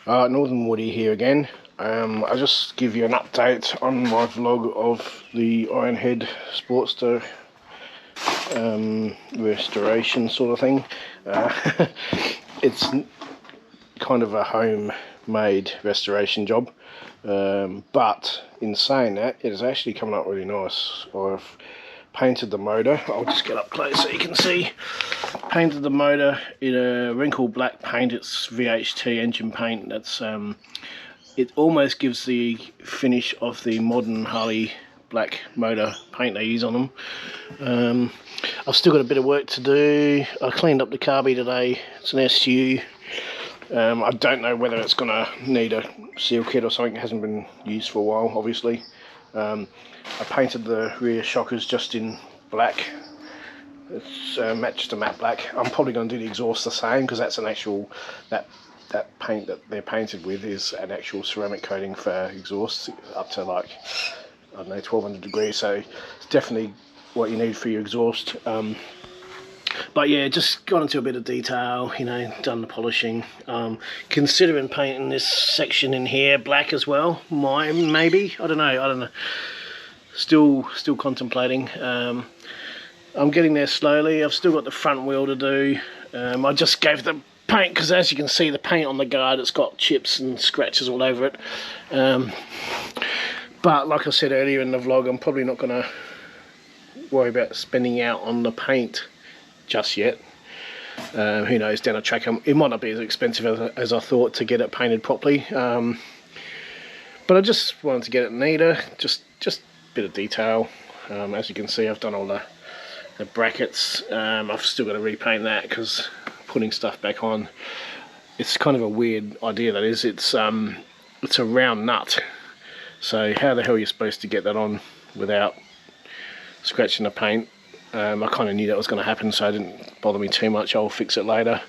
Northern Woody here again. I'll just give you an update on my vlog of the Ironhead Sportster restoration sort of thing. It's kind of a homemade restoration job, but in saying that, it is actually coming up really nice. I've painted the motor. I'll just get up close so you can see. Painted the motor in a wrinkled black paint. It's VHT engine paint. That's it almost gives the finish of the modern Harley black motor paint they use on them. I've still got a bit of work to do. I cleaned up the carby today. It's an SU. I don't know whether it's going to need a seal kit or something. It hasn't been used for a while, obviously. I painted the rear shockers just in black. It's just a matte black. I'm probably going to do the exhaust the same, because that's an actual, that paint that they're painted with is an actual ceramic coating for exhaust up to, like, I don't know, 1200 degrees, so it's definitely what you need for your exhaust. But yeah, just got into a bit of detail, you know, done the polishing. Considering painting this section in here black as well, maybe, I don't know. Still contemplating. I'm getting there slowly. I've still got the front wheel to do. I just gave the paint, because as you can see, the paint on the guard, it's got chips and scratches all over it. But like I said earlier in the vlog, I'm probably not going to worry about spending out on the paint just yet. Who knows, down the track it might not be as expensive as I thought to get it painted properly. But I just wanted to get it neater, just a bit of detail. As you can see, I've done all the brackets. I've still got to repaint that, because putting stuff back on, it's kind of a weird idea, that is. It's a round nut, so how the hell are you supposed to get that on without scratching the paint? I kind of knew that was going to happen, so it didn't bother me too much. I'll fix it later.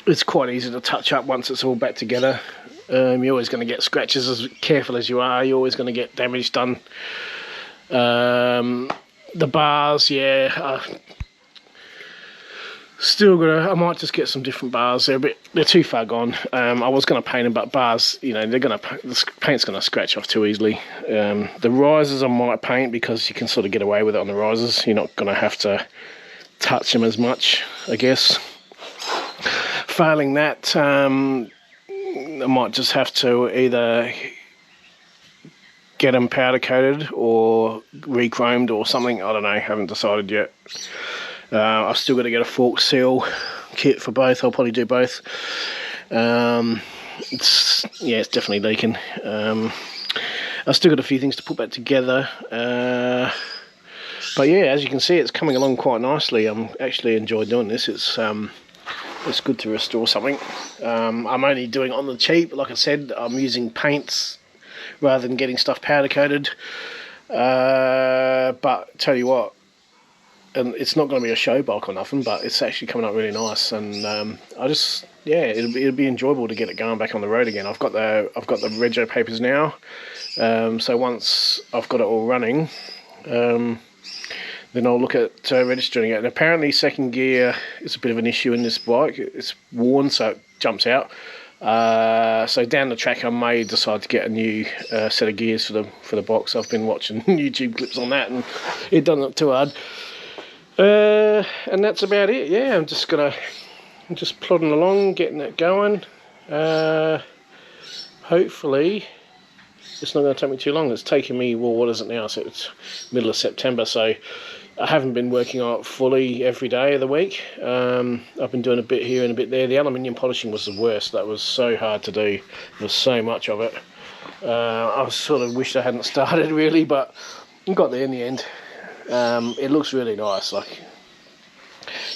It's quite easy to touch up once it's all back together. You're always going to get scratches. As careful as you are, you're always going to get damage done. The bars, yeah, still gonna. I might just get some different bars. They're too far gone. I was gonna paint them, but bars, you know, the paint's gonna scratch off too easily. The risers I might paint, because you can sort of get away with it on the risers. You're not gonna have to touch them as much, I guess. Failing that, I might just have to either get them powder coated or re-chromed or something. I don't know, haven't decided yet. I've still got to get a fork seal kit for both. I'll probably do both. It's definitely leaking. I've still got a few things to put back together. But yeah, as you can see, it's coming along quite nicely. I'm actually enjoying doing this. It's good to restore something. I'm only doing it on the cheap. Like I said, I'm using paints rather than getting stuff powder coated. But tell you what, and it's not going to be a show bulk or nothing, but it's actually coming up really nice, and it'll be enjoyable to get it going back on the road again. I've got the rego papers now, so once I've got it all running, then I'll look at registering it. And apparently second gear is a bit of an issue in this bike. It's worn, so it jumps out. So down the track I may decide to get a new set of gears for the box. I've been watching YouTube clips on that, and it doesn't look too hard. And that's about it. Yeah, I'm just plodding along, getting it going. Hopefully it's not going to take me too long. It's taking me, well, what is it now? So it's middle of September, so I haven't been working on it fully every day of the week. I've been doing a bit here and a bit there. The aluminium polishing was the worst. That was so hard to do. There was so much of it. I sort of wished I hadn't started, really, but I got there in the end. It looks really nice. Like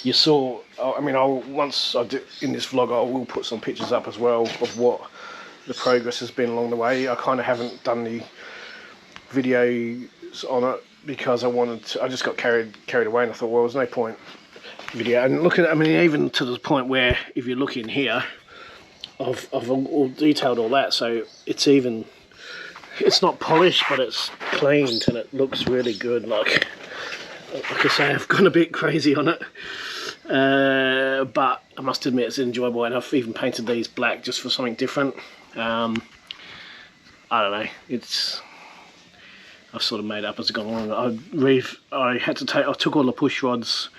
you saw, I mean, once I do in this vlog, I will put some pictures up as well of what the progress has been along the way. I kind of haven't done the videos on it because I just got carried away, and I thought, well, there's no point video. And look at, I mean, even to the point where if you look in here, I've all detailed all that, so it's not polished, but it's cleaned and it looks really good. Like I say, I've gone a bit crazy on it. but I must admit it's enjoyable, and I've even painted these black just for something different. I don't know, I've sort of made up as I've gone along. I took all the push rods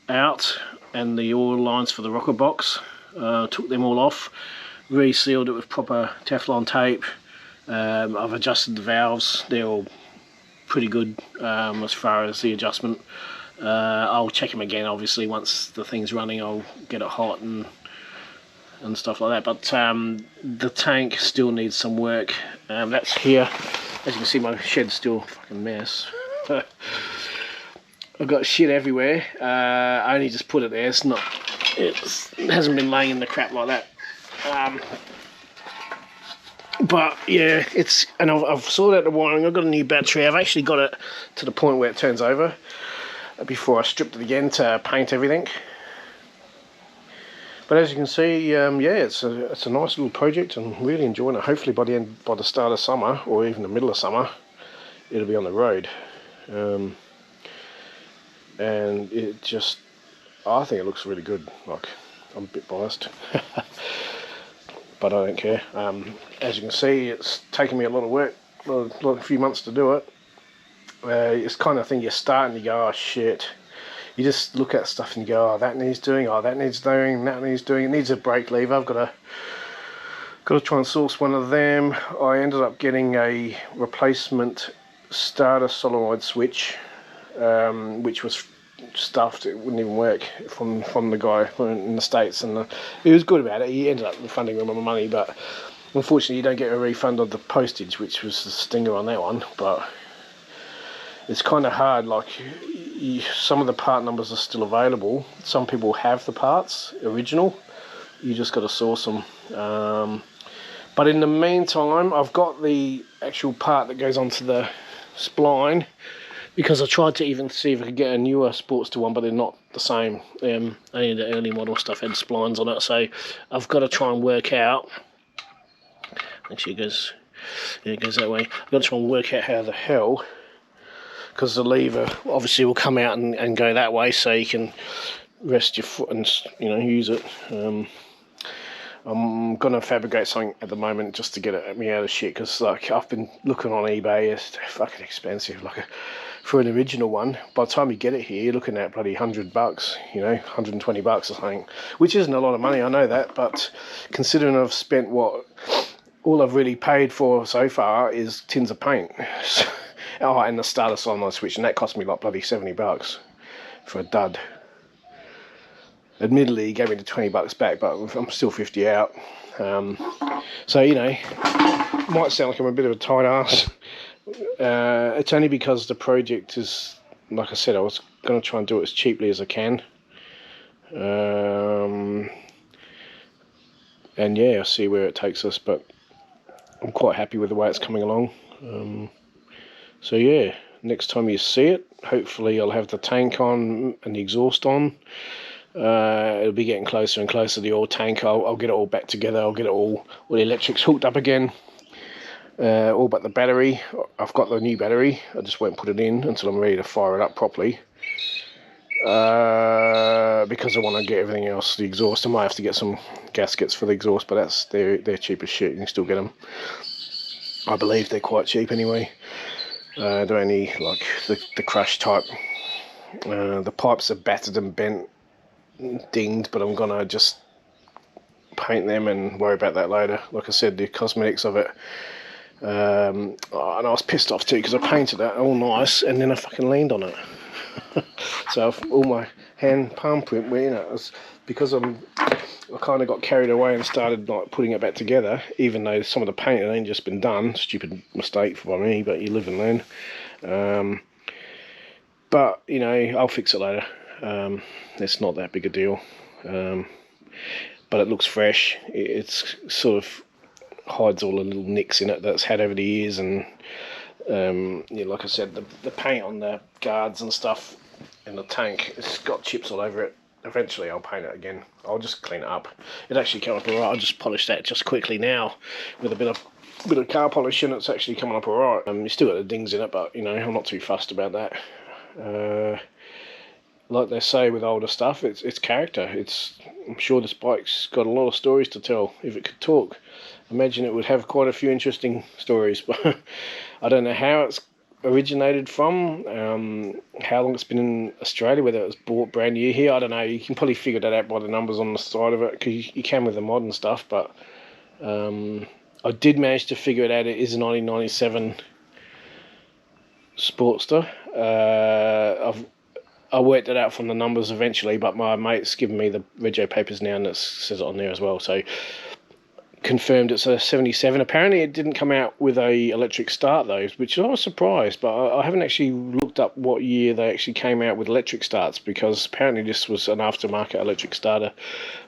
out and the oil lines for the rocker box, took them all off, resealed it with proper Teflon tape. I've adjusted the valves, they're all pretty good as far as the adjustment. I'll check them again obviously once the thing's running. I'll get it hot and stuff like that, but the tank still needs some work. That's here. As you can see, my shed's still a fucking mess. I've got shit everywhere. I only just put it there. It hasn't been laying in the crap like that. But yeah, and I've sorted out the wiring. I've got a new battery. I've actually got it to the point where it turns over before I stripped it again to paint everything. But as you can see, yeah, it's a nice little project. I'm really enjoying it. Hopefully by the start of summer, or even the middle of summer, it'll be on the road. And it just, I think it looks really good. Like, I'm a bit biased, but I don't care. As you can see, it's taken me a lot of work, a few months to do it. It's kind of thing you start and you go, oh shit. You just look at stuff and you go, oh, that needs doing, oh, that needs doing, that needs doing. It needs a brake lever. I've got to try and source one of them. I ended up getting a replacement starter solenoid switch, which was stuffed. It wouldn't even work from the guy in the States, and he was good about it. He ended up refunding me my money, but unfortunately you don't get a refund of the postage, which was the stinger on that one. But it's kind of hard, like some of the part numbers are still available. Some people have the parts original, you just got to source them. But in the meantime, I've got the actual part that goes onto the spline, because I tried to even see if I could get a newer Sportster one, but they're not the same. Only the early model stuff had splines on it, so I've got to try and work out. Actually, it goes that way. I've got to try and work out how the hell, because the lever obviously will come out and go that way, so you can rest your foot and use it. I'm gonna fabricate something at the moment just to get it me out of shit, because like I've been looking on eBay. It's fucking expensive. Like for an original one, by the time you get it here, you're looking at bloody $100, $120 or something, which isn't a lot of money, I know that, but considering I've spent all I've really paid for so far is tins of paint. Oh, and the starter solenoid switch, and that cost me like bloody $70 for a dud. Admittedly, he gave me the $20 back, but I'm still 50 out. So, it might sound like I'm a bit of a tight ass. It's only because the project is, like I said, I was going to try and do it as cheaply as I can. And yeah, I'll see where it takes us, but I'm quite happy with the way it's coming along. So yeah, next time you see it, hopefully I'll have the tank on and the exhaust on. It'll be getting closer and closer to the oil tank. I'll get it all back together. I'll get it all the electrics hooked up again. All but the battery. I've got the new battery. I just won't put it in until I'm ready to fire it up properly. Because I want to get everything else. The exhaust, I might have to get some gaskets for the exhaust, but they're cheap as shit. You can still get them. I believe they're quite cheap anyway. They're only like the crush type. The pipes are battered and bent, dinged, but I'm gonna just paint them and worry about that later. Like I said, the cosmetics of it. And I was pissed off too, because I painted it all nice and then I fucking leaned on it. So all my palm print went in it. It was because I kind of got carried away and started like putting it back together, even though some of the paint had only just been done. Stupid mistake by me, but you live and learn. But I'll fix it later. It's not that big a deal. But it looks fresh. It's sort of hides all the little nicks in it that's had over the years, and like I said, the paint on the guards and stuff in the tank, it's got chips all over it. Eventually I'll paint it again. I'll just clean it up. It actually came up alright. I'll just polish that just quickly now with a bit of car polish, and it's actually coming up alright. You still got the dings in it, but I'm not too fussed about that. like they say with older stuff, it's character. I'm sure this bike's got a lot of stories to tell. If it could talk, imagine it would have quite a few interesting stories. But I don't know how it's originated from, how long it's been in Australia, whether it was bought brand new here. I don't know. You can probably figure that out by the numbers on the side of it, because you can with the modern stuff. But I did manage to figure it out. It is a 1997 Sportster. I worked it out from the numbers eventually, but my mate's given me the rego papers now, and it says it on there as well. So confirmed it's a 77. Apparently it didn't come out with a electric start though, which I was surprised, but I haven't actually looked up what year they actually came out with electric starts, because apparently this was an aftermarket electric starter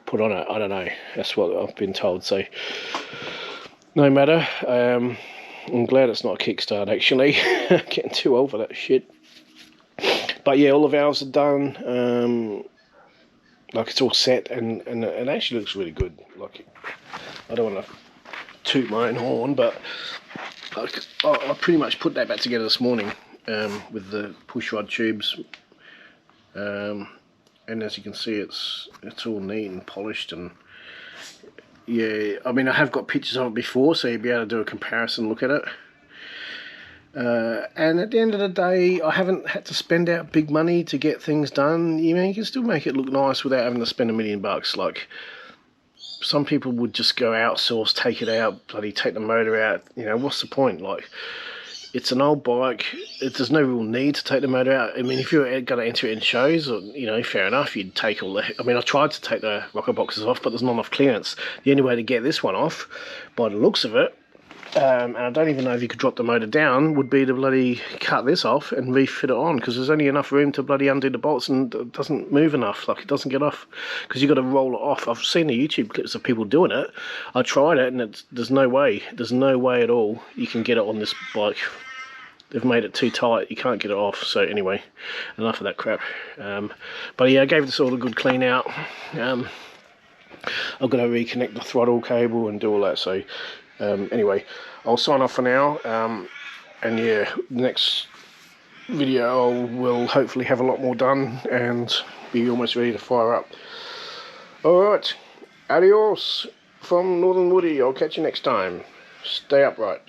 put on it. I don't know, that's what I've been told. So no matter, I'm glad it's not a kickstart actually. Getting too old for that shit. But yeah, all the valves are done. Like it's all set, and it actually looks really good. Like, I don't want to toot my own horn, but I pretty much put that back together this morning, with the push rod tubes, and as you can see, it's all neat and polished. And yeah, I mean, I have got pictures of it before, so you'll be able to do a comparison look at it. And at the end of the day, I haven't had to spend out big money to get things done. You know, you can still make it look nice without having to spend $1 million. Like, some people would just go outsource, take it out, bloody take the motor out. You know, what's the point? Like, it's an old bike. There's no real need to take the motor out. I mean, if you're going to enter it in shows, or, you know, fair enough, you'd take all the... I mean, I tried to take the rocker boxes off, but there's not enough clearance. The only way to get this one off, by the looks of it, and I don't even know if you could drop the motor down, would be to bloody cut this off and refit it on, because there's only enough room to bloody undo the bolts, and it doesn't move enough. Like, it doesn't get off, because you've got to roll it off. I've seen the YouTube clips of people doing it. I tried it, and there's no way at all you can get it on this bike. They've made it too tight, you can't get it off. So anyway, enough of that crap. But yeah, I gave this all a good clean out. I've got to reconnect the throttle cable and do all that. So anyway, I'll sign off for now, and yeah, next video I will hopefully have a lot more done and be almost ready to fire up. Alright, adios from Northern Woody. I'll catch you next time. Stay upright.